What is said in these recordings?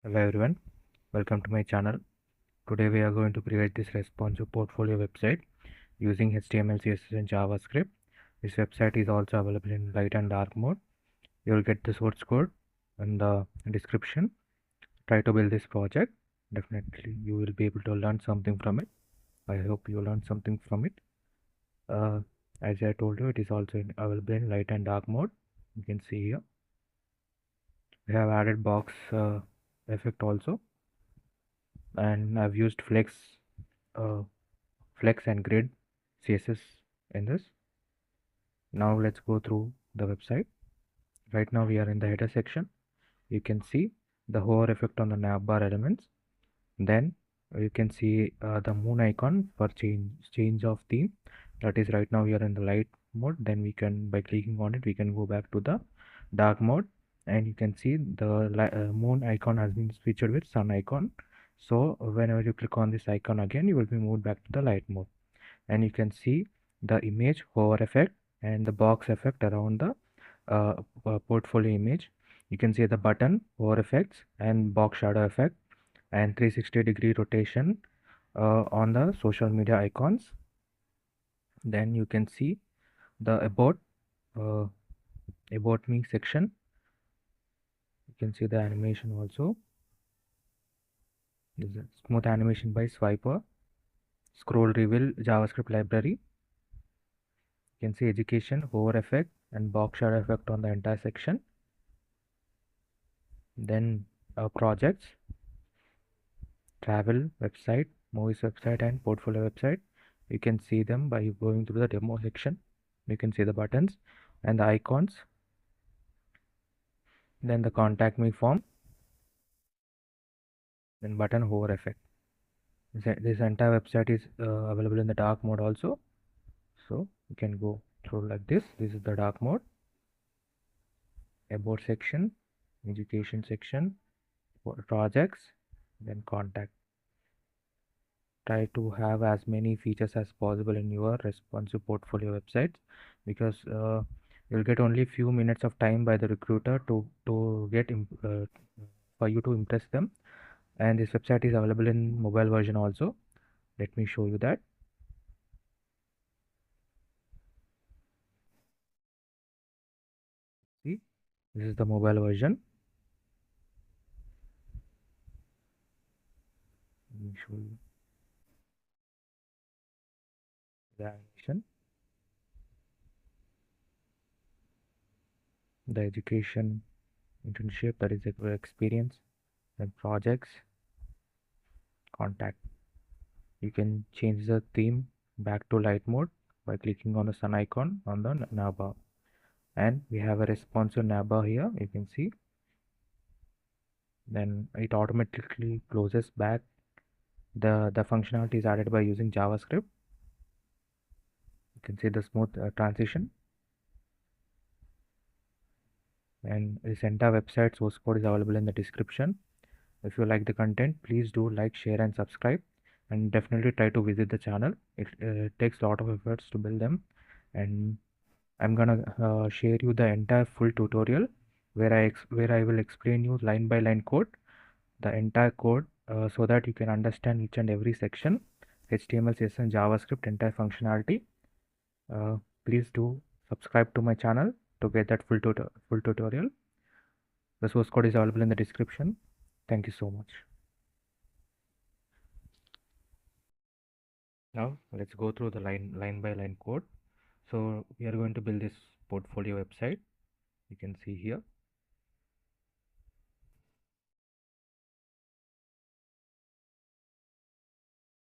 Hello everyone, welcome to my channel. Today we are going to create this responsive portfolio website using HTML, CSS and JavaScript. This website is also available in light and dark mode. You will get the source code in the description. Try to build this project. Definitely you will be able to learn something from it. I hope you learn something from it. Uh, as I told you, it is also available in light and dark mode. You can see here. We have added box effect also, and I've used uh, flex and grid CSS in this. Now let's go through the website. Right now we are in the header section. You can see the hover effect on the navbar elements. Then you can see the moon icon for change of theme. That is, right now we are in the light mode. Then we can, by clicking on it, we can go back to the dark mode, and you can see the moon icon has been switched with sun icon. So whenever you click on this icon again, you will be moved back to the light mode, and you can see the image hover effect and the box effect around the portfolio image. You can see the button hover effects and box shadow effect and 360-degree rotation on the social media icons. Then you can see the uh, about me section. You can see the animation also. This is a smooth animation by swiper. Scroll reveal JavaScript library. You can see education hover effect and box shadow effect on the entire section. Then projects, travel website, movies website and portfolio website. You can see them by going through the demo section. You can see the buttons and the icons. Then the contact me form, then button hover effect. This entire website is available in the dark mode also, so you can go through like this. This is the dark mode. About section, education section, projects, then contact. Try to have as many features as possible in your responsive portfolio websites, because you'll get only few minutes of time by the recruiter to get for you to impress them. And this website is available in mobile version also. Let me show you that. See, this is the mobile version. Let me show you the animation, the education internship, that is the experience, then projects, contact. You can change the theme back to light mode by clicking on the sun icon on the navbar. And we have a responsive navbar here, you can see. Then it automatically closes back. The functionality is added by using JavaScript. You can see the smooth transition. And this entire website source code is available in the description. If you like the content, please do like, share and subscribe, and definitely try to visit the channel. It takes a lot of efforts to build them, and I'm gonna share you the entire full tutorial where I will explain you line by line code, the entire code, so that you can understand each and every section, HTML, CSS and JavaScript entire functionality. Uh, Please do subscribe to my channel to get that full tutorial. The source code is available in the description. Thank you so much. Now let's go through the line by line code. So we are going to build this portfolio website. You can see here.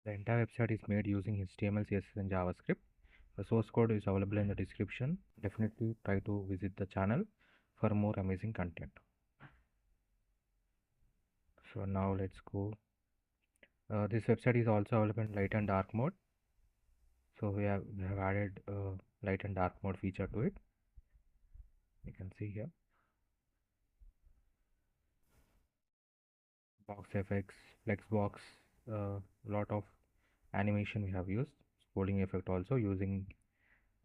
The entire website is made using HTML, CSS and JavaScript. The source code is available in the description. Definitely try to visit the channel for more amazing content. So now let's go. This website is also available in light and dark mode. So we have added light and dark mode feature to it. You can see here. Box effects, flexbox, lot of animation we have used. Scrolling effect also using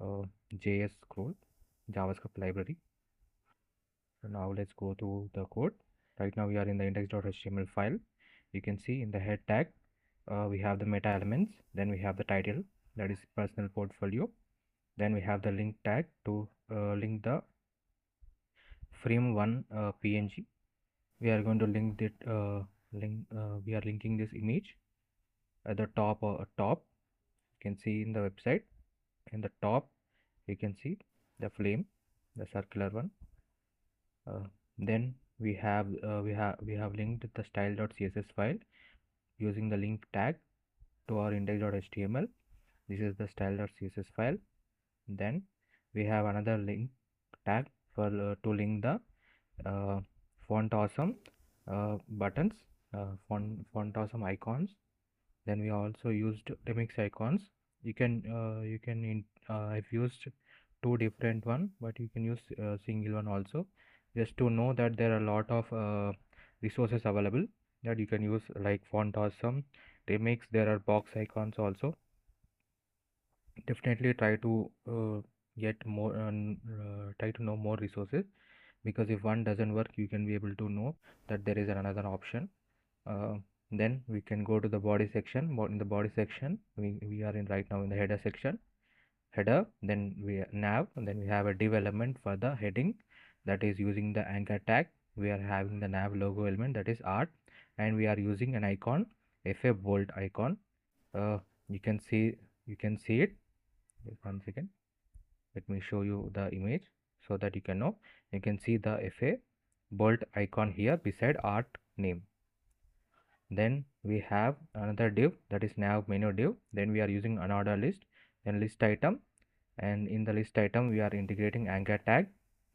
JS scroll, JavaScript library. So now let's go to the code. Right now we are in the index.html file. You can see in the head tag we have the meta elements, then we have the title, that is personal portfolio, then we have the link tag to link the frame1 png. We are going to link it we are linking this image at the top, or top you can see in the website. In the top you can see the flame, the circular one. Then we have linked the style.css file using the link tag to our index.html. This is the style.css file. Then we have another link tag for to link the font awesome buttons, font awesome icons. Then we also used remix icons. I've used two different one, but you can use single one also, just to know that there are a lot of resources available that you can use, like font awesome, remix. There are box icons also. Definitely try to get more try to know more resources, because if one doesn't work, you can be able to know that there is another option. Then we can go to the body section. In the body section, we are in right now in the header section. Header, then we nav, and then we have a div element for the heading, that is using the anchor tag. We are having the nav logo element, that is art, and we are using an icon, fa bolt icon. You can see it. Just 1 second, let me show you the image so that you can know. You can see the fa bolt icon here beside art name. Then we have another div, that is nav menu div. Then we are using unordered list, then list item, and in the list item we are integrating anchor tag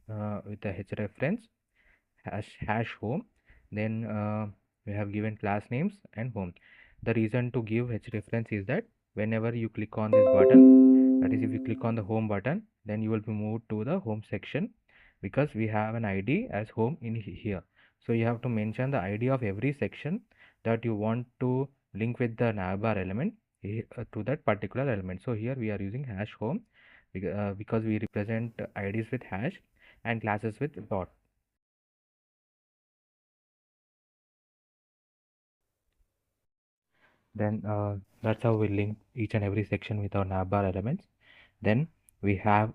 with the hrefs hash home. Then we have given class names and home. The reason to give hrefs is that whenever you click on this button, that is if you click on the home button, then you will be moved to the home section, because we have an id as home in here. So you have to mention the id of every section that you want to link with the navbar element to that particular element. So here we are using hash home because we represent ids with hash and classes with dot. Then that's how we link each and every section with our navbar elements. Then we have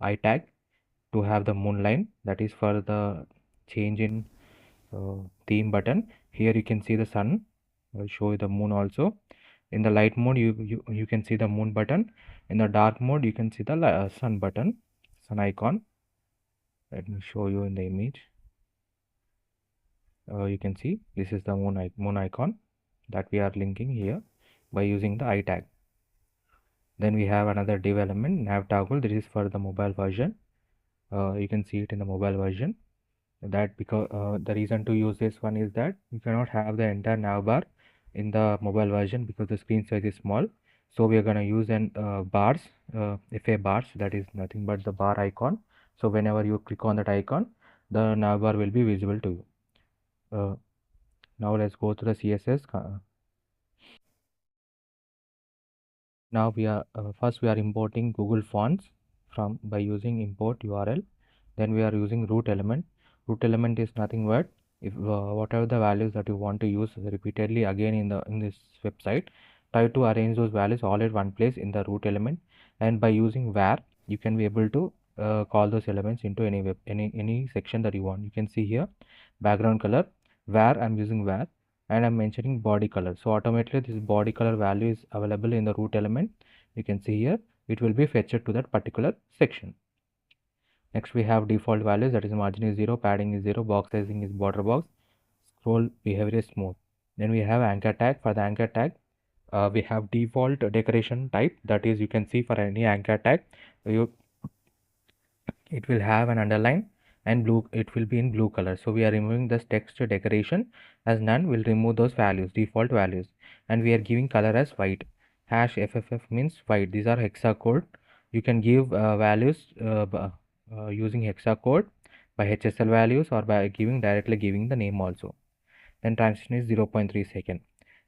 I tag to have the moon line, that is for the change in theme button. Here you can see the sun. I'll show you the moon also. In the light mode you can see the moon button. In the dark mode you can see the sun button, sun icon. Let me show you in the image. You can see this is the moon icon that we are linking here by using the I tag. Then we have another div element, nav toggle. This is for the mobile version. You can see it in the mobile version. That because the reason to use this one is that you cannot have the entire navbar in the mobile version because the screen size is small. So we are going to use an bars, fa bars, that is nothing but the bar icon. So whenever you click on that icon, the navbar will be visible to you. Now let's go to the CSS. Now we are first we are importing Google Fonts from by using import URL. Then we are using root element. Root element is nothing but if whatever the values that you want to use repeatedly again in this website, try to arrange those values all at one place in the root element. And by using var, you can be able to call those elements into any section that you want. You can see here background color, var, I'm using var, and I'm mentioning body color. So automatically this body color value is available in the root element. You can see here it will be fetched to that particular section. Next we have default values, that is margin is 0, padding is 0, box sizing is border box, scroll behavior is smooth. Then we have anchor tag. For the anchor tag we have default decoration type, that is you can see for any anchor tag it will have an underline and blue, it will be in blue color. So we are removing this text decoration as none. Will remove those values, default values, and we are giving color as white. Hash FFF means white. These are hexa code. You can give values using hexa code by HSL values or by directly giving the name also. Then transition is 0.3 second.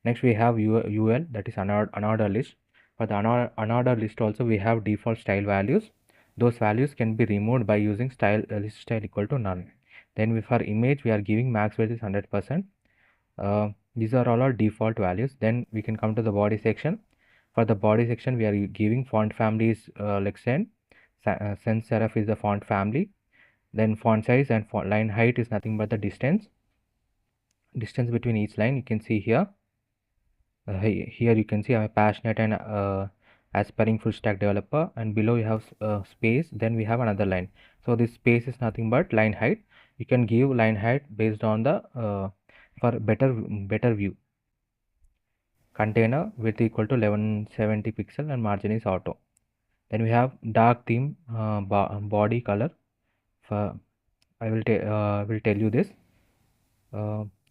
Next we have UL, that is unordered list. For the unordered list also we have default style values. Those values can be removed by using style list style equal to none. Then for image we are giving max width is 100%. These are all our default values. Then we can come to the body section. For the body section we are giving font families like sans serif is the font family. Then font size and font line height is nothing but the distance between each line. You can see here. Here you can see I'm a passionate and aspiring full stack developer, and below you have space, then we have another line. So this space is nothing but line height. You can give line height based on the for better view. Container width equal to 1170 pixel and margin is auto. Then we have dark theme body color. For I will tell you this.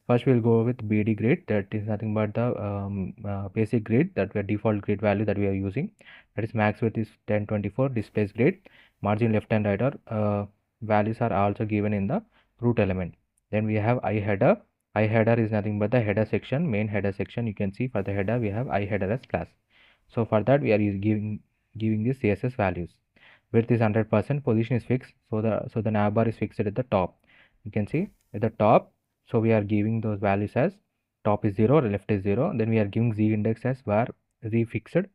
First we'll go with BD grid, that is nothing but the basic grid, that we are default grid value that we are using, that is max width is 1024. Displays grid, margin left and right are values are also given in the root element. Then we have iHeader. iHeader is nothing but the header section, main header section. You can see for the header we have iHeader as class. So for that we are giving these CSS values. Width is 100%, position is fixed, so the navbar is fixed at the top. You can see at the top. So we are giving those values as top is 0, left is 0. Then we are giving z index as var z fixed.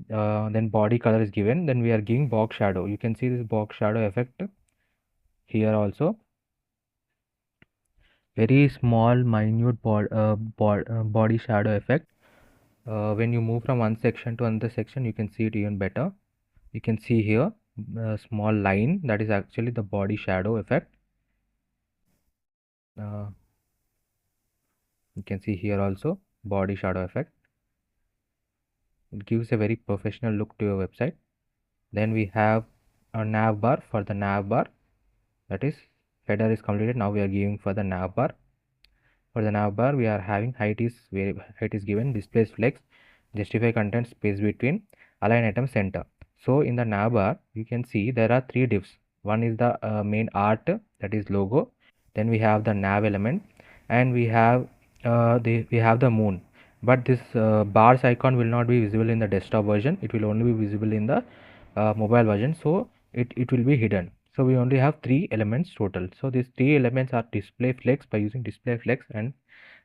Then body color is given. Then we are giving box shadow. You can see this box shadow effect here also. Very small, minute body shadow effect. When you move from one section to another section, you can see it even better. You can see here a small line, that is actually the body shadow effect. You can see here also body shadow effect. It gives a very professional look to your website. Then we have a nav bar. For the nav bar, that is header is completed. Now we are giving for the nav bar. For the nav bar we are having height is given, displays flex, justify content, space between, align item center. So in the nav bar you can see there are three divs. One is the main art, that is logo. Then we have the nav element, and we have the moon. But this bars icon will not be visible in the desktop version. It will only be visible in the mobile version, so it will be hidden. So we only have three elements total. So these three elements are display flex. By using display flex and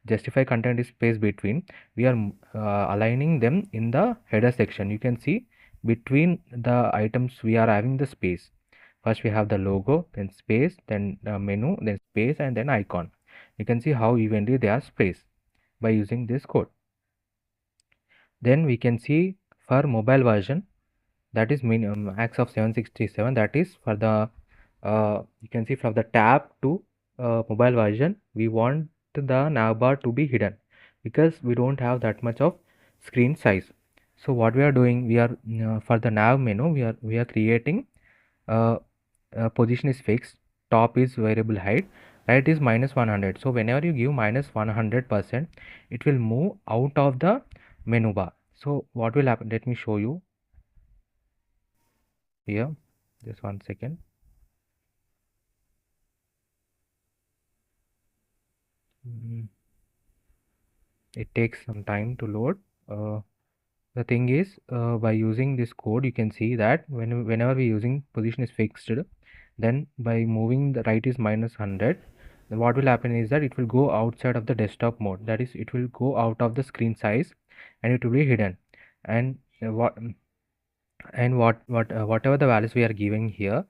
justify content is space between, we are aligning them in the header section. You can see between the items we are having the space. First we have the logo, then space, then menu, then space, and then icon. You can see how evenly they are spaced by using this code. Then we can see for mobile version, that is max of 767. That is for the you can see from the tab to mobile version, we want the navbar to be hidden because we don't have that much of screen size. So what we are doing, we are for the nav menu we are creating position is fixed, top is variable height, right is -100. So whenever you give -100%, it will move out of the menu bar. So what will happen, let me show you here, just one second. It takes some time to load. The thing is, by using this code you can see that whenever we using position is fixed, then by moving the right is -100, then what will happen is that it will go outside of the desktop mode. That is, it will go out of the screen size and it will be hidden. And whatever the values we are giving here,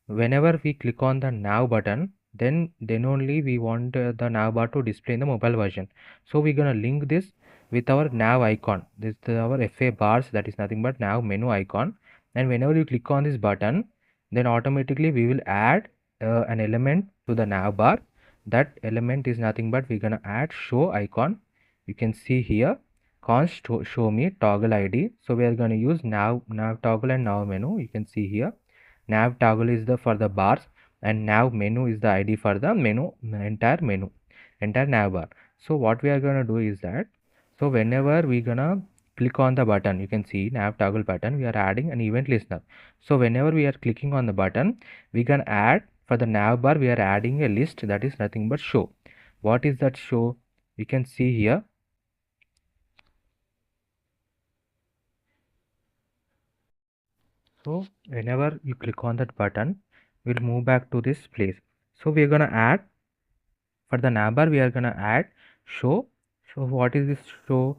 whenever we click on the nav button, then only we want the nav bar to display in the mobile version. So we're gonna link this with our nav icon. This is our FA bars, that is nothing but nav menu icon. And whenever you click on this button, then automatically we will add an element to the nav bar. That element is nothing but we're gonna add show icon. You can see here const show me toggle ID. So we are gonna use nav toggle and nav menu. You can see here nav toggle is the for the bars, and nav menu is the ID for the entire nav bar. So what we are going to do is that, so whenever we gonna click on the button, you can see nav toggle button, we are adding an event listener. So whenever we are clicking on the button, we can add for the nav bar, we are adding a list, that is nothing but show. What is that show? You can see here. So whenever you click on that button, we'll move back to this place. So we are gonna add, for the navbar we are gonna add show. So what is this show?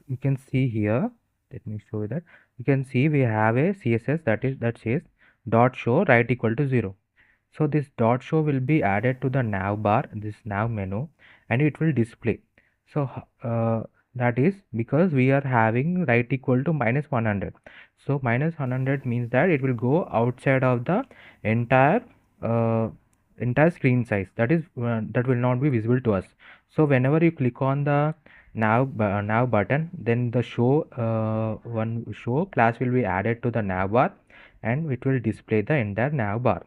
You can see here, let me show you that. You can see we have a CSS that says dot show right equal to 0. So this dot show will be added to the nav bar, this nav menu, and it will display. So that is because we are having right equal to -100. So -100 means that it will go outside of the entire uh, entire screen size. That is that will not be visible to us. So whenever you click on the now button, then the one show class will be added to the nav bar, and it will display the entire nav bar.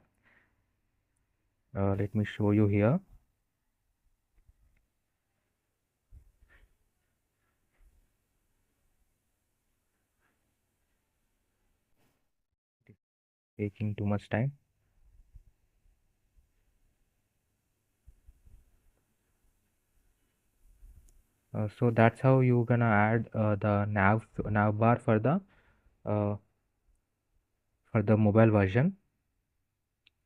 Let me show you here. Taking too much time. So that's how you gonna add the nav bar uh, for the mobile version.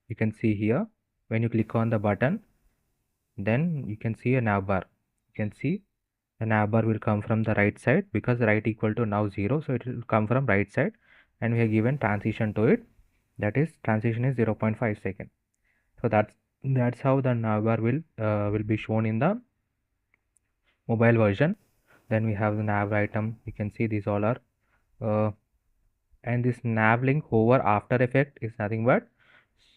You can see here when you click on the button, then you can see a nav bar. You can see the nav bar will come from the right side because right equal to now 0, so it will come from right side, and we have given transition to it. That is transition is 0.5 second. So that's how the nav bar will be shown in the mobile version. Then we have the nav item. You can see these all are uh, and this nav link hover after effect is nothing but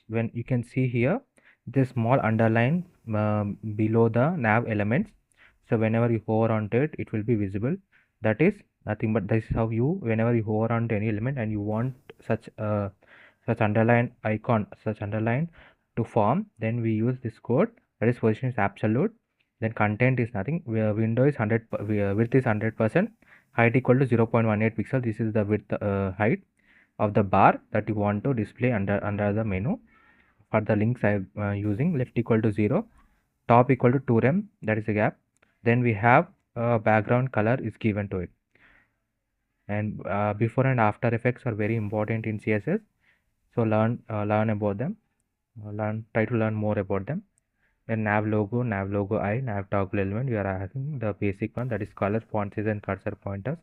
when you can see here this small underline below the nav elements. So whenever you hover onto it, it will be visible. That is nothing but this is how you, whenever you hover onto any element and you want such underline icon, such underline to form, then we use this code. That is position is absolute, then content is nothing, where window is 100, width is 100%, height equal to 0.18 pixel. This is the width height of the bar that you want to display under the menu. For the links I am using, left equal to 0, top equal to 2rem, that is a gap. Then we have background color is given to it, and before and after effects are very important in CSS. So learn about them, try to learn more about them. Then nav logo I, nav toggle element, we are having the basic one, that is color, font size and cursor pointers.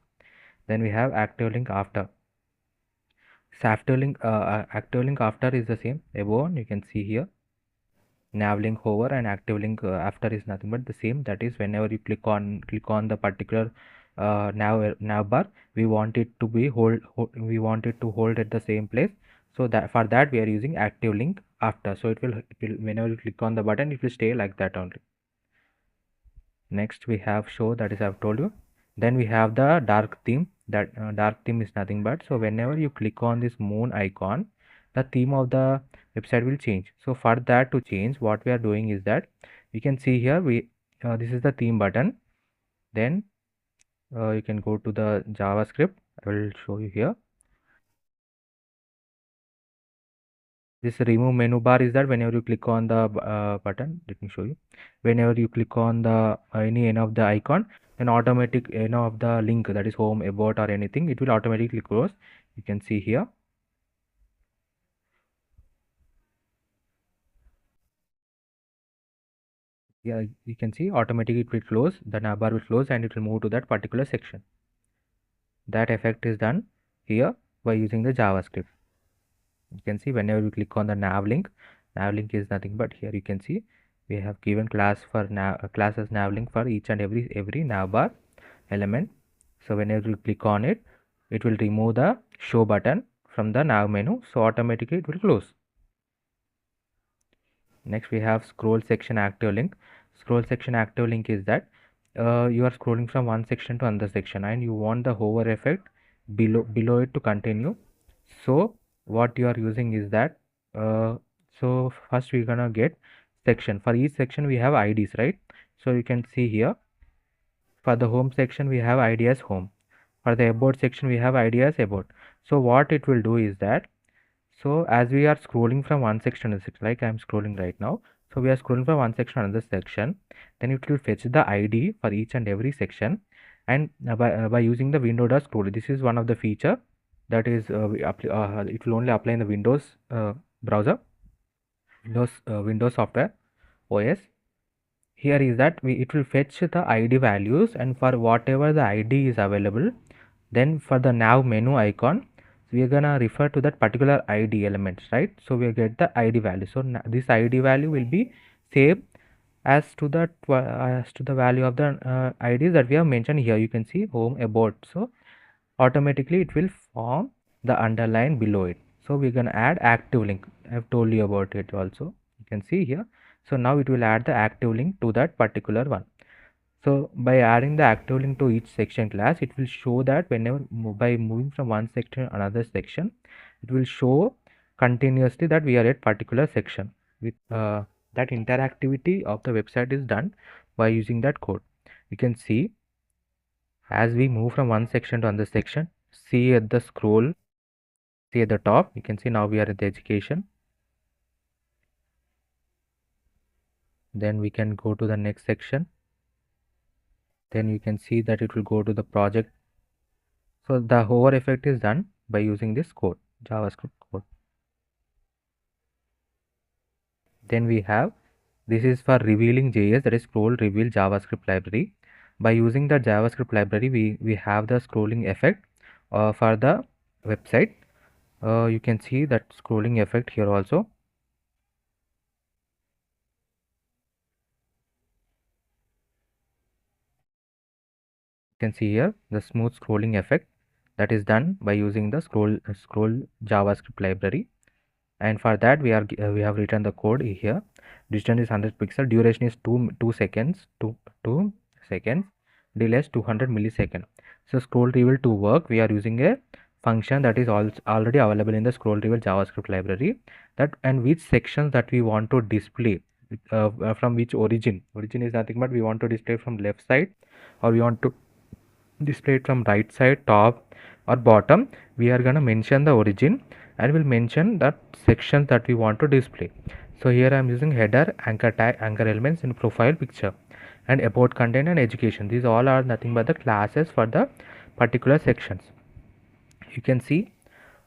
Then we have active link after. So active link after is the same above, you can see here. Nav link over and active link after is nothing but the same. That is whenever you click on the particular nav bar, we want it to be we want it to hold at the same place. So that for that we are using active link after. So it will whenever you click on the button, it will stay like that only. Next we have show, that is I've told you. Then we have the dark theme. That dark theme is nothing but, so whenever you click on this moon icon, the theme of the website will change. So for that to change, what we are doing is that you can see here this is the theme button. Then you can go to the JavaScript. I will show you here. This remove menu bar is that whenever you click on the button, let me show you. Whenever you click on the any of the icon, then automatic of the link, that is home, about or anything, it will automatically close. You can see here. Yeah, you can see automatically it will close, the navbar will close and it will move to that particular section. That effect is done here by using the JavaScript. You can see whenever you click on the nav link is nothing but, here you can see we have given class for class as nav link for each and every navbar element. So whenever you click on it, it will remove the show button from the nav menu, so automatically it will close. Next we have scroll section active link. Scroll section active link is that you are scrolling from one section to another section and you want the hover effect below it to continue. So what you are using is that so first we're gonna get section. For each section we have IDs, right? So you can see here for the home section we have ID as home, for the about section we have ID as about. So what it will do is that, so as we are scrolling from one section to section, like I am scrolling right now, so we are scrolling from one section to another section, then it will fetch the ID for each and every section, and by using the window dot scroll. This is one of the feature that is it will only apply in the Windows browser. Windows software OS. Here is that it will fetch the ID values, and for whatever the ID is available, then for the nav menu icon, we are gonna refer to that particular ID elements, right? So we get the ID value. So this ID value will be saved as to the value of the IDs that we have mentioned here. You can see home, about. So automatically it will form the underline below it. So we're gonna add active link. I have told you about it also. You can see here. So now it will add the active link to that particular one. So by adding the active link to each section class, it will show that whenever by moving from one section to another section, it will show continuously that we are at particular section. With that interactivity of the website is done by using that code. You can see as we move from one section to another section, see at the scroll, see at the top, you can see now we are at the education. Then we can go to the next section. Then you can see that it will go to the project. So the hover effect is done by using this code, JavaScript code. Then we have, this is for revealing JS, that is scroll reveal JavaScript library. By using the JavaScript library, we have the scrolling effect for the website. You can see that scrolling effect here also. You can see here the smooth scrolling effect that is done by using the scroll JavaScript library. And for that we have written the code here. Distance is 100 pixel, duration is 2 seconds, 2 seconds, delay is 200 millisecond. So scroll reveal to work, we are using a function that is already available in the scroll reveal JavaScript library, that and which sections that we want to display from which origin is nothing but we want to display from left side, or we want to display it from right side, top or bottom. We are going to mention the origin and will mention that sections that we want to display. So here I am using header, anchor tag, anchor elements in profile picture, and about content and education. These all are nothing but the classes for the particular sections. You can see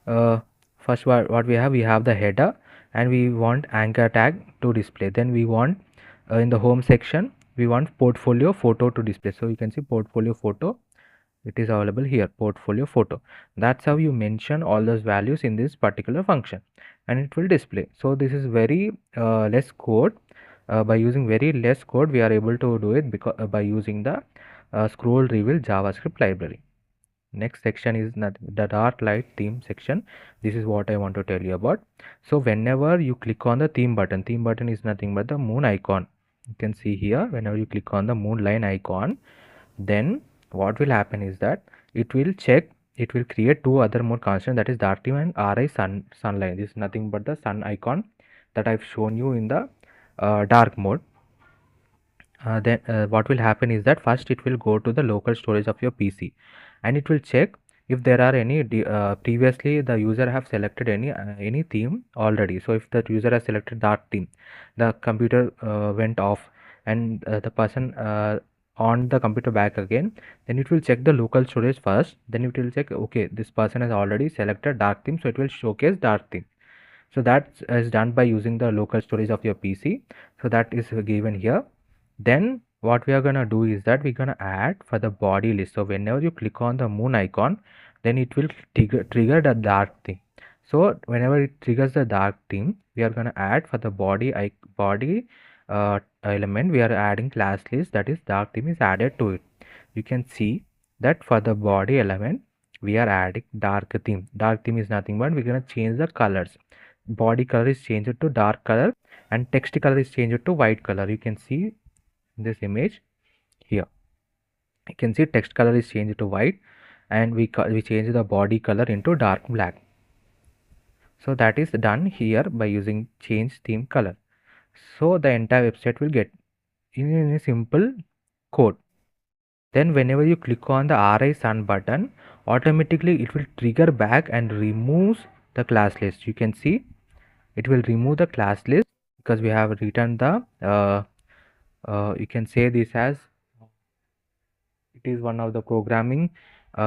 first what we have the header, and we want anchor tag to display. Then we want in the home section we want portfolio photo to display. So you can see portfolio photo, it is available here, portfolio photo. That's how you mention all those values in this particular function, and it will display. So this is very less code. By using very less code we are able to do it because by using the scroll reveal JavaScript library. Next section is the dark light theme section. This is what I want to tell you about. So whenever you click on the theme button is nothing but the moon icon. You can see here, whenever you click on the moon line icon, then what will happen is that it will create two other mode constant, that is dark theme and ri sunlight. This is nothing but the sun icon that I've shown you in the dark mode. Then what will happen is that first it will go to the local storage of your PC, and it will check if there are any previously the user have selected any theme already. So if the user has selected dark theme, the computer went off, and the person on the computer back again, then it will check the local storage first. Then it will check, okay, this person has already selected dark theme, so it will showcase dark theme. So that is done by using the local storage of your PC. So that is given here. Then what we are gonna do is that we're gonna add for the body list. So whenever you click on the moon icon, then it will trigger the dark theme. So whenever it triggers the dark theme, we are gonna add for the body element. We are adding class list, that is dark theme is added to it. You can see that for the body element we are adding dark theme. Dark theme is nothing but we're gonna change the colors. Body color is changed to dark color, and text color is changed to white color. You can see this image here. You can see text color is changed to white, and we change the body color into dark black. So that is done here by using change theme color. So the entire website will get in a simple code. Then whenever you click on the RI Sun button, automatically it will trigger back and removes the class list. You can see it will remove the class list because we have written the you can say this as, it is one of the programming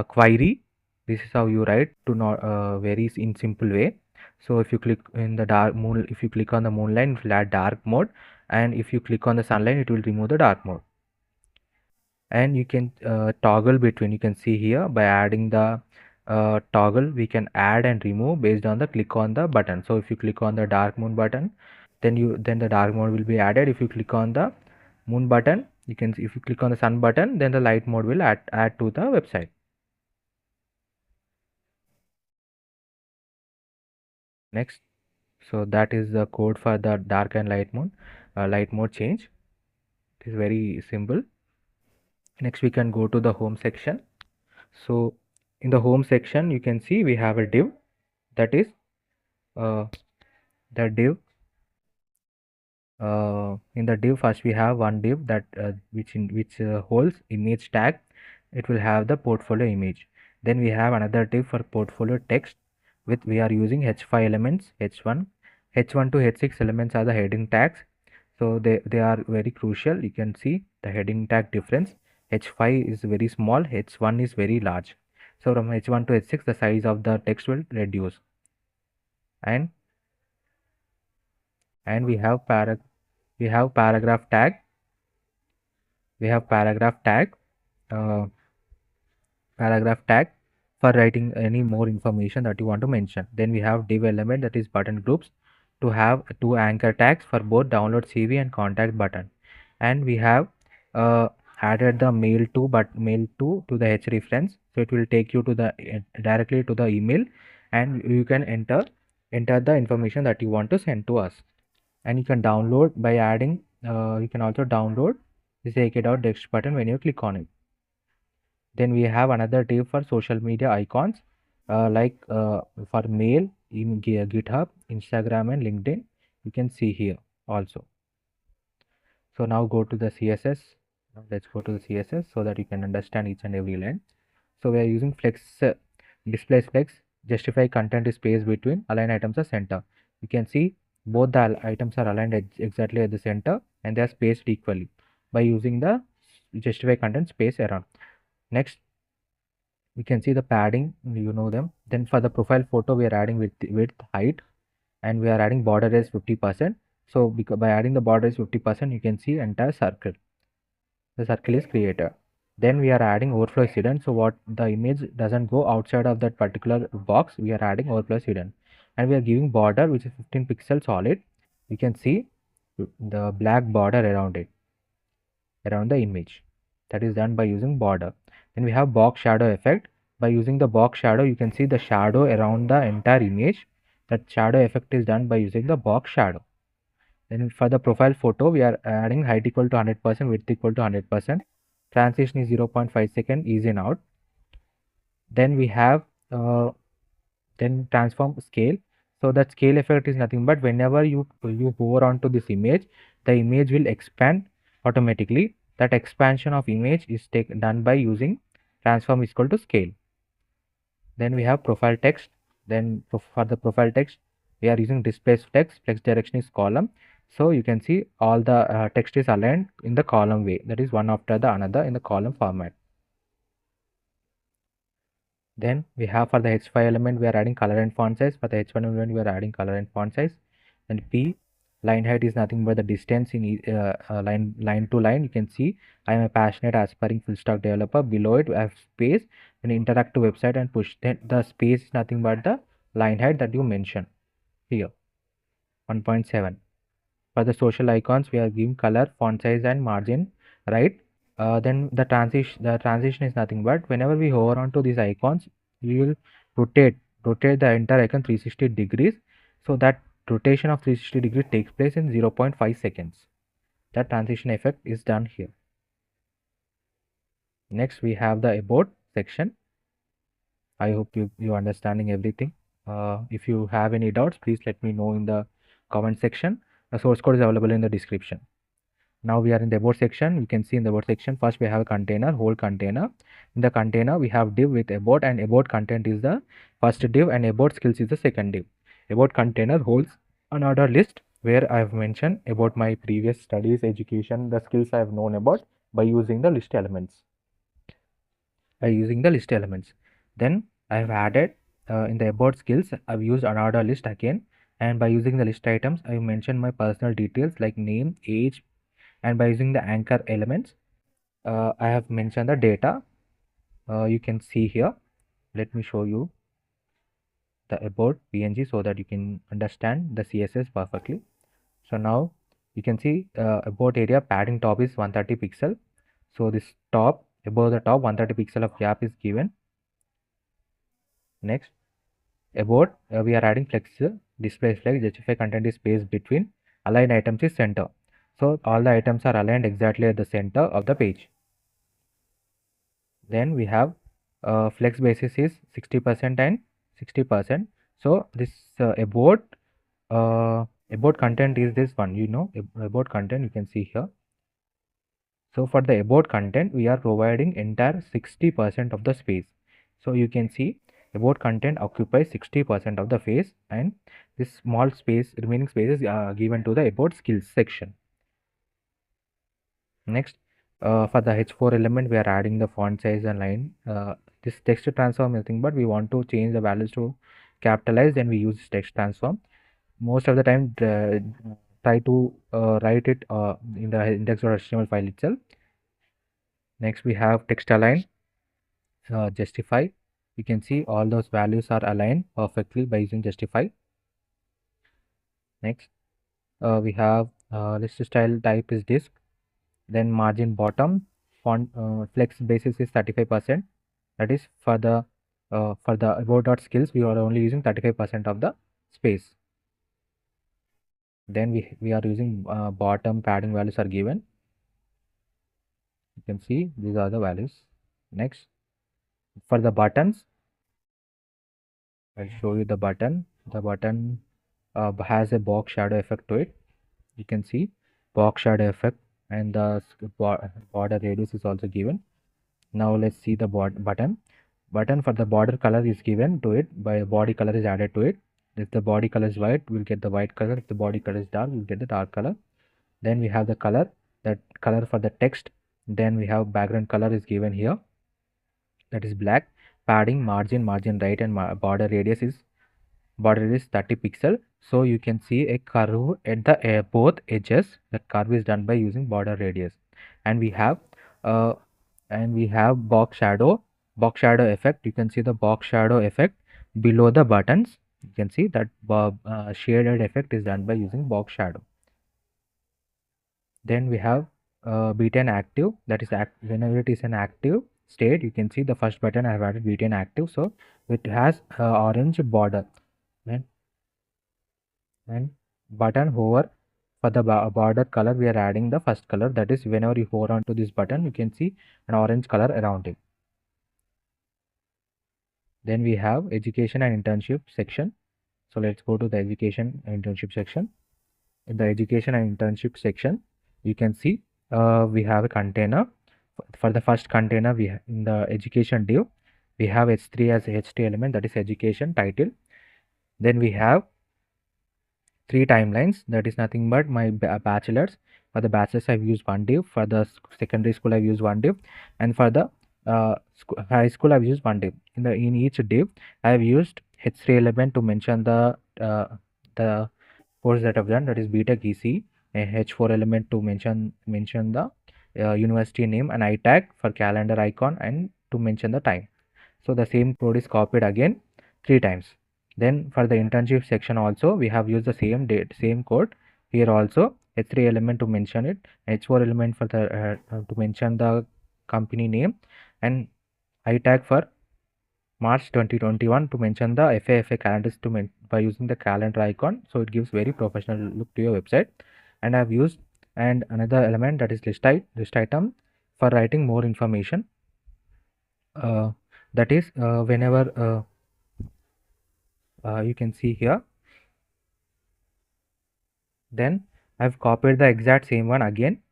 query. This is how you write to not very in simple way. So if you click in the dark moon, if you click on the moon line, it will add dark mode, and if you click on the sun line, it will remove the dark mode. And you can toggle between, you can see here by adding the toggle, we can add and remove based on the click on the button. So if you click on the dark moon button, then the dark mode will be added. If you click on the moon button, you can see, if you click on the sun button, then the light mode will add to the website. Next, so that is the code for the dark and light mode change. It is very simple. Next, we can go to the home section. So in the home section, you can see we have a div, that is uh, the div. In the div, first we have one div that which holds image tag. It will have the portfolio image. Then we have another div for portfolio text, with we are using h5 elements, h1 to h6 elements are the heading tags. So they are very crucial. You can see the heading tag difference. H5 is very small, H1 is very large. So from H1 to H6, the size of the text will reduce. And we have paragraph tag. We have uh, paragraph tag for writing any more information that you want to mention. Then we have div element, that is button groups, to have two anchor tags for both download CV and contact button. And we have added the mail to the h reference, so it will take you to the directly to the email, and you can enter the information that you want to send to us. And you can download by adding you can also download this AK.text button when you click on it. Then we have another div for social media icons, for mail, in GitHub, Instagram, and LinkedIn. You can see here also. So now go to the CSS. Now let's go to the CSS so that you can understand each and every line. So we are using flex, display flex, justify content space between, align items at center. You can see both the items are aligned exactly at the center, and they are spaced equally by using the justify content space around. Next, we can see the padding, you know them. Then for the profile photo, we are adding width, height, and we are adding border as 50%. So because by adding the border as 50%, you can see entire circle. The circle is created. Then we are adding overflow hidden. So what the image doesn't go outside of that particular box, we are adding overflow hidden. And we are giving border which is 15 pixels solid. You can see the black border around it, around the image. That is done by using border. Then we have box shadow effect. By using the box shadow, you can see the shadow around the entire image. That shadow effect is done by using the box shadow. Then for the profile photo, we are adding height equal to 100%, width equal to 100%. Transition is 0.5 second, ease in out. Then we have then transform scale. So that scale effect is nothing but whenever you hover onto this image, the image will expand automatically. That expansion of image is done by using transform is equal to scale. Then we have profile text. Then for the profile text, we are using display text. Flex direction is column. So you can see all the text is aligned in the column way. That is one after the another in the column format. Then we have for the h5 element, we are adding color and font size. For the h1 element, we are adding color and font size. And p, line height is nothing but the distance in line to line. You can see I am a passionate aspiring full stack developer. Below it, I have space, an interactive website, and push. Then the space is nothing but the line height that you mentioned here, 1.7. For the social icons, we are giving color, font size, and margin, right? Then the transition is nothing but whenever we hover onto these icons, we will rotate the entire icon 360 degrees. So that rotation of 360 degrees takes place in 0.5 seconds. That transition effect is done here. Next, we have the about section. I hope you understanding everything. If you have any doubts, please let me know in the comment section. The source code is available in the description. Now we are in the about section. You can see in the about section, first we have a container, whole container. In the container, we have div with about, and about content is the first div, and about skills is the second div. About container holds another list where I have mentioned about my previous studies, education, the skills I have known about by using the list elements. Then I have added in the about skills, I've used another list again, and by using the list items, I mentioned my personal details like name, age, and by using the anchor elements, I have mentioned the data. You can see here. Let me show you the about PNG so that you can understand the CSS perfectly. So now you can see about area padding top is 130 pixel. So this top, above the top, 130 pixel of gap is given. Next, about we are adding flex, display flex, justify content is spaced between, align items is center. So all the items are aligned exactly at the center of the page. Then we have flex basis is 60% and 60%. So this about content is this one, about content you can see here. So for the about content, we are providing entire 60% of the space. So you can see about content occupies 60% of the space, and this small space, remaining space is given to the about skills section. Next, for the H4 element, we are adding the font size and line. This text transform is nothing but we want to change the values to capitalize, then we use text transform. Most of the time, try to write it in the index.html file itself. Next, we have text align, justify. You can see all those values are aligned perfectly by using justify. Next, we have list style type is disk. Then margin bottom, font flex basis is 35%. That is for the about.skills, we are only using 35% of the space. Then we are using bottom padding values are given. You can see these are the values. Next, for the buttons, I'll show you the button. The button has a box shadow effect to it. You can see box shadow effect, and the border radius is also given. Now let's see the button. Button for the border color is given to it by body color is added to it. If the body color is white, we'll get the white color. If the body color is dark, we'll get the dark color. Then we have the color, that color for the text. Then we have background color is given here, that is black. Padding, margin right, and border radius is 30 pixel. So you can see a curve at the both edges. The curve is done by using border radius, and we have uh, box shadow effect. You can see the box shadow effect below the buttons. You can see that shaded effect is done by using box shadow. Then we have btn active, that is whenever it is an active state, you can see the first button I have added btn active, so it has orange border. And button hover, for the border color we are adding the first color, that is whenever you hover onto this button, you can see an orange color around it. Then we have education and internship section. So let's go to the education and internship section. In the education and internship section, you can see we have a container. For the first container, we in the education div, we have h3 as h3 element, that is education title. Then we have 3 timelines, that is nothing but my bachelor's. For the bachelor's, I've used one div. For the secondary school, I've used one div, and for the high school, I've used one div. In each div, I've used h3 element to mention the course that I've done, that is BTech EC, a h4 element to mention the university name, and I tag for calendar icon, and to mention the time. So the same code is copied again 3 times. Then for the internship section also, we have used the same code. Here also h3 element to mention it, h4 element for the to mention the company name, and I tag for March 2021 to mention the FAFA calendars by using the calendar icon. So it gives very professional look to your website. And I've used and another element, that is list item, for writing more information. That is whenever you can see here. Then I've copied the exact same one again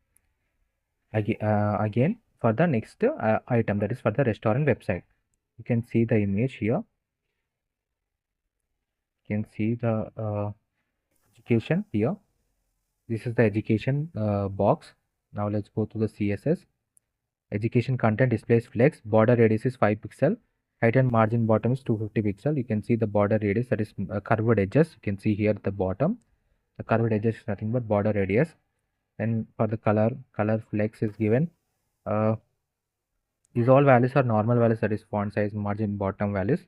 for the next item, that is for the restaurant website. You can see the image here. You can see the education here. This is the education box. Now let's go to the CSS. Education content displays flex, border radius is 5 pixel, height and margin bottom is 250 pixel. You can see the border radius, that is curved edges. You can see here at the bottom, the curved edges is nothing but border radius. And for the color flex is given. These all values are normal values, that is font size, margin, bottom values.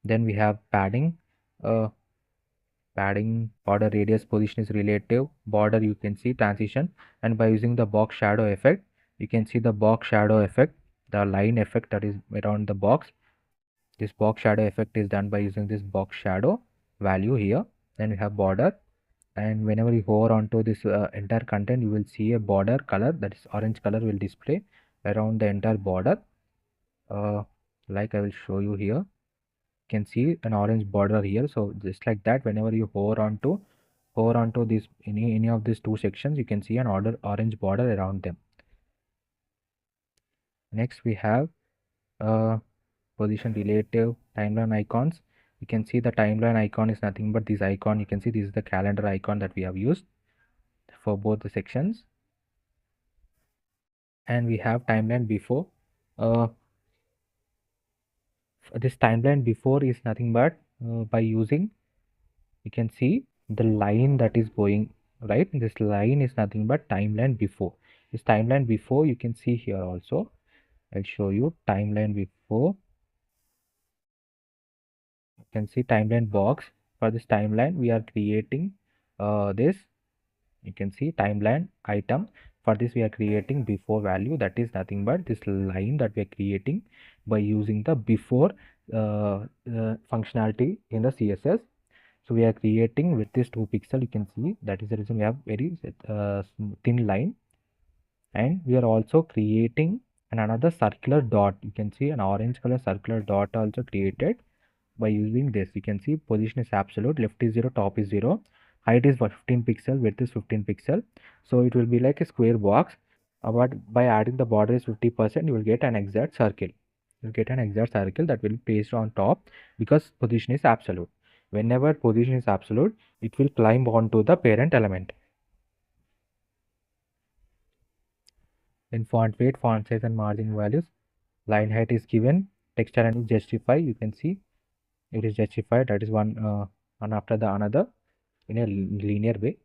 Then we have padding. Padding, border radius, position is relative. Border, you can see transition, and by using the box shadow effect, you can see the box shadow effect, the line effect that is around the box. This box shadow effect is done by using this box shadow value here. Then we have border, and whenever you hover onto this entire content, you will see a border color, that is orange color, will display around the entire border. Like I will show you here, can see an orange border here. So just like that, whenever you hover onto this any of these two sections, you can see an orange border around them. Next we have position relative timeline icons. You can see the timeline icon is nothing but this icon. You can see this is the calendar icon that we have used for both the sections. And we have timeline before. This timeline before is nothing but by using, you can see the line that is going right. This line is nothing but timeline before. This timeline before, you can see here also. I'll show you timeline before. You can see timeline box. For this timeline, we are creating this. You can see timeline item. For this, we are creating before value. That is nothing but this line that we are creating by using the before functionality in the CSS. So we are creating with this 2 pixel. You can see that is the reason we have very thin line. And we are also creating another circular dot. You can see an orange color circular dot also created by using this. You can see position is absolute, left is 0, top is 0, height is 15 pixel, width is 15 pixel. So it will be like a square box, but by adding the border is 50%, you will get an exact circle. You will get an exact circle that will be placed on top because position is absolute. Whenever position is absolute, it will climb onto the parent element. Then font weight, font size and margin values. Line height is given, text align is justified. You can see it is justified, that is one after the another in a linear way.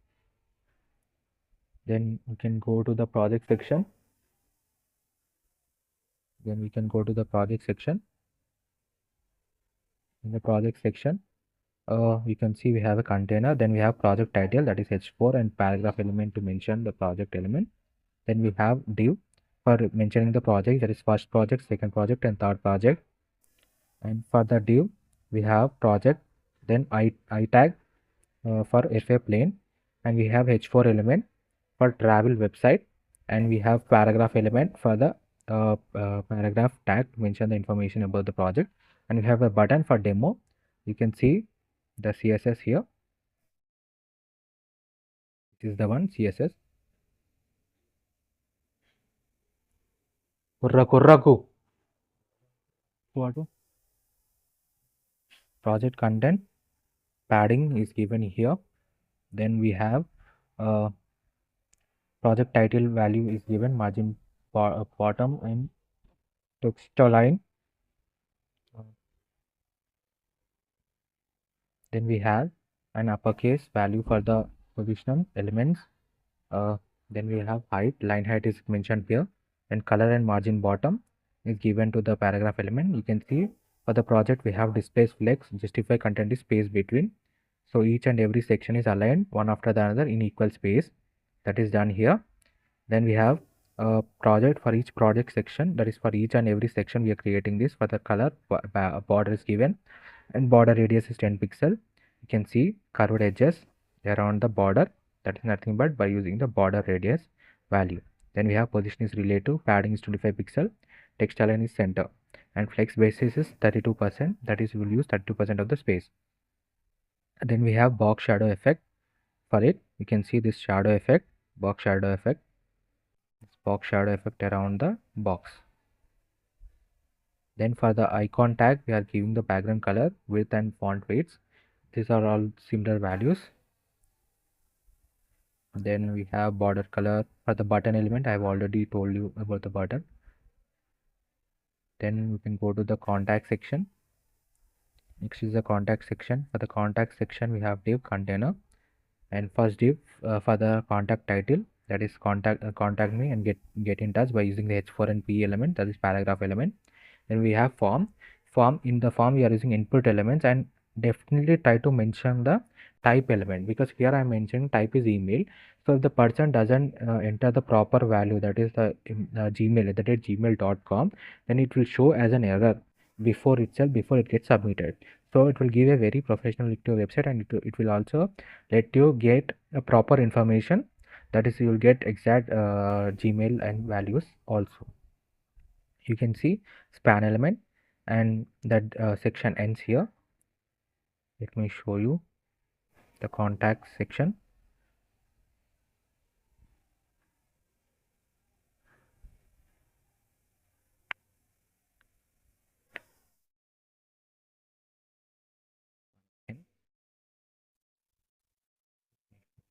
Then we can go to the project section. In the project section, you can see we have a container. Then we have project title, that is h4, and paragraph element to mention the project element. Then we have div for mentioning the project, that is first project, second project, and third project. And for the div, we have project, then I tag for FA plane, and we have h4 element for travel website, and we have paragraph element for the paragraph tag to mention the information about the project, and we have a button for demo. You can see the CSS here. This is the one CSS. Project content padding is given here. Then we have project title value is given, margin bottom and text align. Then we have an uppercase value for the positional elements. Then we have height, line height is mentioned here, and color and margin bottom is given to the paragraph element. You can see for the project we have display flex, justify content is space between. So each and every section is aligned one after the other in equal space. That is done here. Then we have a project for each project section, that is for each and every section we are creating this. For the color, border is given, and border radius is 10 pixel. You can see curved edges around the border, that is nothing but by using the border radius value. Then we have position is relative, padding is 25 pixel, text align is center, and flex basis is 32%, that is we will use 32% of the space. And then we have box shadow effect. For it, you can see this shadow effect, box shadow effect, around the box. Then for the icon tag, we are giving the background color, width and font weights. These are all similar values. Then we have border color. For the button element, I have already told you about the button. Then we can go to the contact section. Next is the contact section. For the contact section, we have div container, and first div for the contact title, that is contact me and get in touch by using the h4 and p element, that is paragraph element. Then we have form. In the form we are using input elements, and definitely try to mention the type element, because here I am mentioning type is email. So if the person doesn't enter the proper value, that is the gmail, that is gmail.com, then it will show as an error before it gets submitted. So it will give a very professional look to your website, and it will also let you get a proper information, that is you will get exact gmail and values also. You can see span element, and that section ends here. Let me show you the contact section.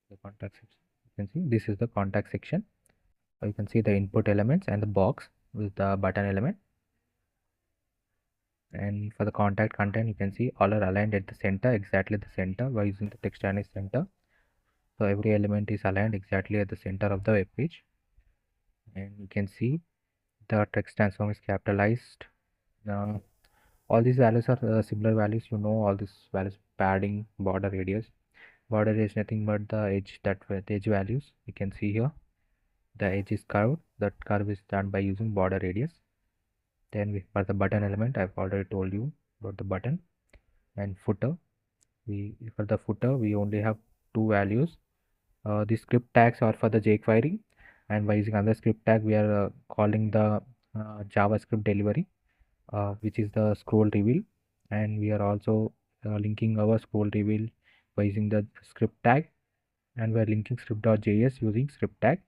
The contact section, you can see this is the contact section. You can see the input elements and the box with the button element. And for the contact content, you can see all are aligned at the center, exactly the center, by using the text and center. So every element is aligned exactly at the center of the web page. And you can see the text transform is capitalized. All these values are similar values, all these values: padding, border radius. Border is nothing but the edge, the edge values. You can see here the edge is curved. That curve is done by using border radius. Then for the button element, I've already told you about the button. And footer, for the footer we only have two values. The script tags are for the jQuery, and by using another script tag we are calling the JavaScript delivery, which is the scroll reveal. And we are also linking our scroll reveal by using the script tag, and we are linking script.js using script tag.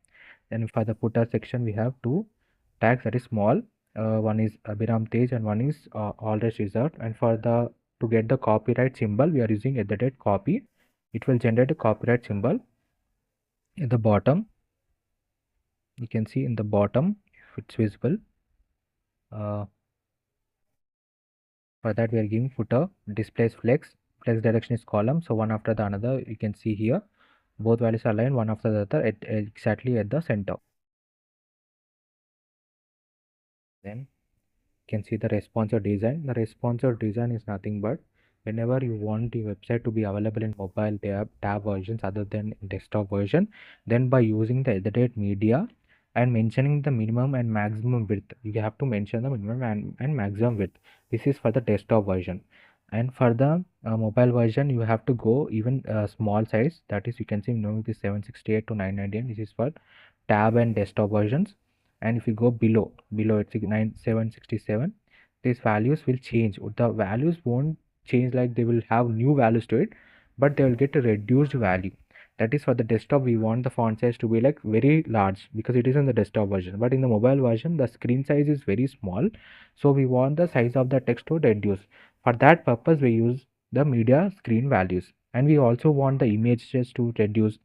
And for the footer section we have two tags, that is small, one is Abhiram Tej and one is always reserved. And for the to get the copyright symbol, we are using @ copy. It will generate a copyright symbol at the bottom. You can see in the bottom if it's visible. For that we are giving footer displays flex direction is column, so one after the another. You can see here both values are aligned one after the other exactly at the center. Then you can see the responsive design. The responsive design is nothing but whenever you want your website to be available in mobile tab versions other than desktop version, then by using the @ media and mentioning the minimum and maximum width, you have to mention the minimum and maximum width. This is for the desktop version. And for the mobile version, you have to go even small size, that is you can see this 768 to 998. This is for tab and desktop versions. And if you go below it's 767, these values will change. The values won't change, like they will have new values to it, but they will get a reduced value. That is for the desktop we want the font size to be like very large, because it is in the desktop version. But in the mobile version the screen size is very small, so we want the size of the text to reduce. For that purpose we use the media screen values. And we also want the images to reduce.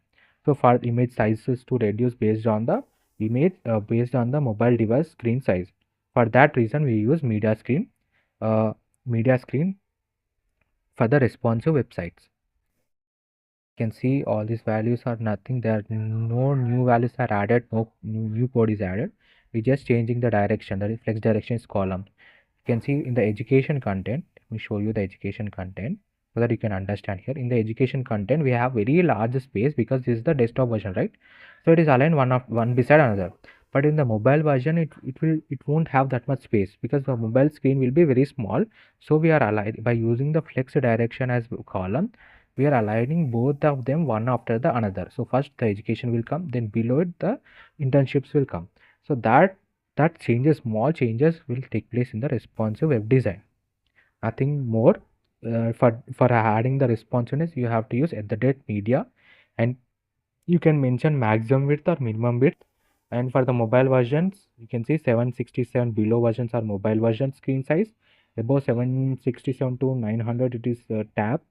So for image sizes to reduce based on the image, based on the mobile device screen size. For that reason we use uh, media screen for the responsive websites. You can see all these values are nothing, there are no new values are added, no new code is added. We just changing the direction, the flex direction is column. You can see in the education content, let me show you the education content so that you can understand. Here in the education content we have very large space, because this is the desktop version, right? So it is aligned one beside another. But in the mobile version it won't have that much space, because the mobile screen will be very small. So we are aligned by using the flex direction as column. We are aligning both of them one after the another. So first the education will come, then below it the internships will come. So that changes, small changes will take place in the responsive web design, nothing more. For adding the responsiveness you have to use @ media, and you can mention maximum width or minimum width. And for the mobile versions you can see 767 below versions are mobile version screen size. Above 767 to 900 it is tab.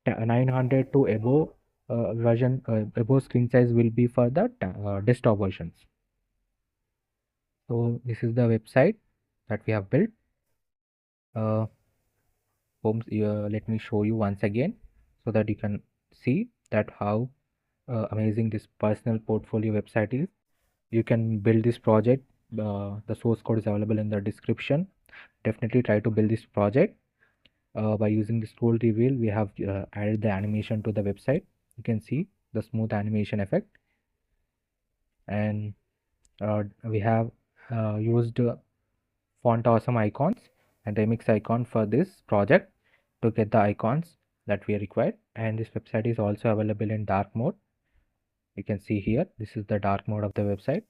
900 to above version, above screen size will be for the desktop versions. So this is the website that we have built. uh, homes. Let me show you once again so that you can see that how amazing this personal portfolio website is. You can build this project. The source code is available in the description. Definitely try to build this project. By using the scroll reveal, we have added the animation to the website. You can see the smooth animation effect, and we have used font awesome icons and remix icon for this project to get the icons that we required. And this website is also available in dark mode. You can see here, this is the dark mode of the website.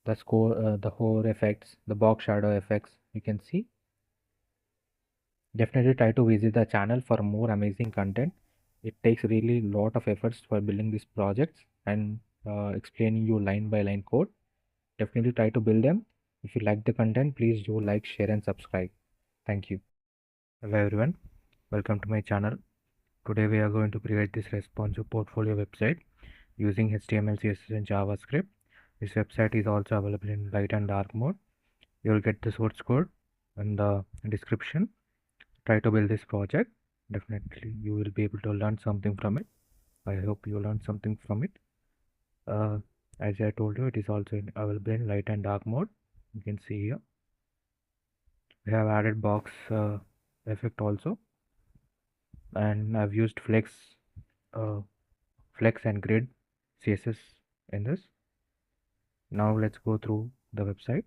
The score, the hover effects, the box shadow effects, you can see. Definitely try to visit the channel for more amazing content. It takes really lot of efforts for building these projects and explaining you line by line code. Definitely try to build them. If you like the content, please do like, share and subscribe. Thank you. Hello everyone, welcome to my channel. Today we are going to create this responsive portfolio website using HTML, CSS and JavaScript. This website is also available in light and dark mode. You will get the source code in the description. Try to build this project. Definitely you will be able to learn something from it. I hope you learned something from it. Uh, as I told you, it is also available in light and dark mode. You can see here. We have added box effect also, and I've used uh, flex and grid CSS in this. Now let's go through the website.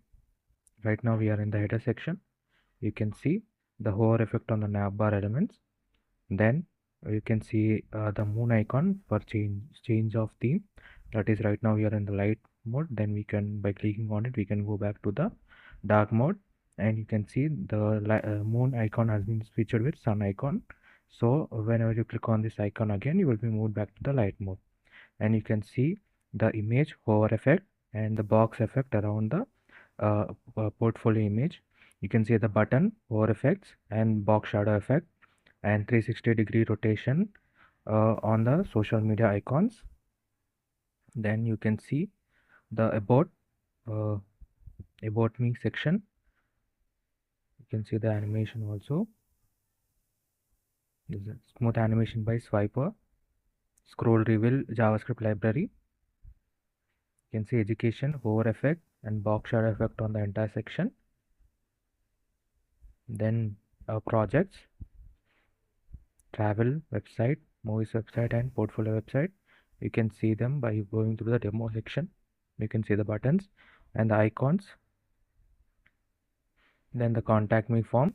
Right now we are in the header section. You can see the hover effect on the navbar elements. Then you can see the moon icon for change of theme. That is, right now we are in the light mode. Then we can, by clicking on it, we can go back to the dark mode, and you can see the moon icon has been switched with sun icon. So whenever you click on this icon again, you will be moved back to the light mode, and you can see the image hover effect and the box effect around the portfolio image. You can see the button hover effects and box shadow effect and 360-degree rotation on the social media icons. Then you can see the uh, about me section. You can see the animation also. This is a smooth animation by swiper. Scroll reveal JavaScript library. You can see education hover effect and box shadow effect on the entire section. Then projects, travel website, movies website and portfolio website. You can see them by going through the demo section. You can see the buttons and the icons. Then the contact me form,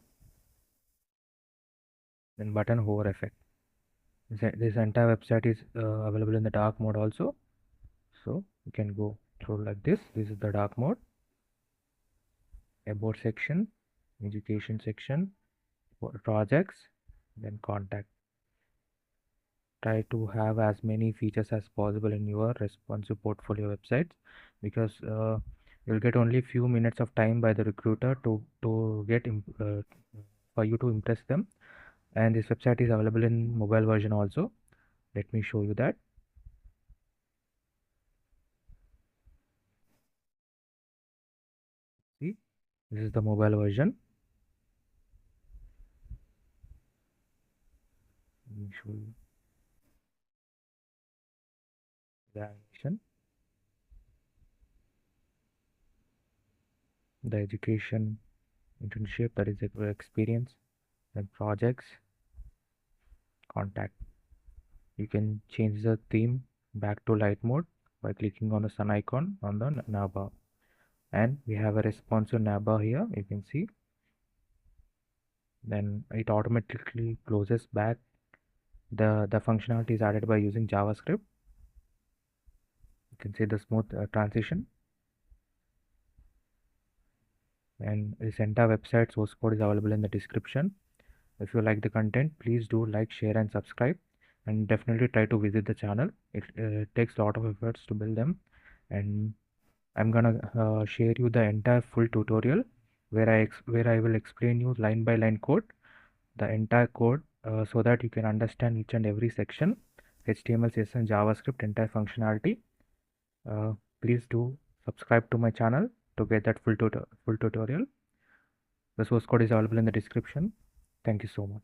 then button hover effect. This entire website is available in the dark mode also. So you can go through like this. This is the dark mode. About section, education section, projects, then contact. Try to have as many features as possible in your responsive portfolio websites, because you'll get only few minutes of time by the recruiter to get for you to impress them. And this website is available in mobile version also. Let me show you that. See, this is the mobile version. Let me show you the animation, the education internship, that is experience, and projects, contact. You can change the theme back to light mode by clicking on the sun icon on the navbar. And we have a responsive navbar here, you can see. Then it automatically closes back. The functionality is added by using JavaScript. You can see the smooth transition. And this entire website source code is available in the description. If you like the content, please do like, share and subscribe, and definitely try to visit the channel. It takes a lot of efforts to build them, and I'm gonna share you the entire full tutorial where I will explain you line by line code, the entire code, so that you can understand each and every section, HTML, CSS and JavaScript entire functionality. Please do subscribe to my channel to get that full tutorial. The source code is available in the description. Thank you so much.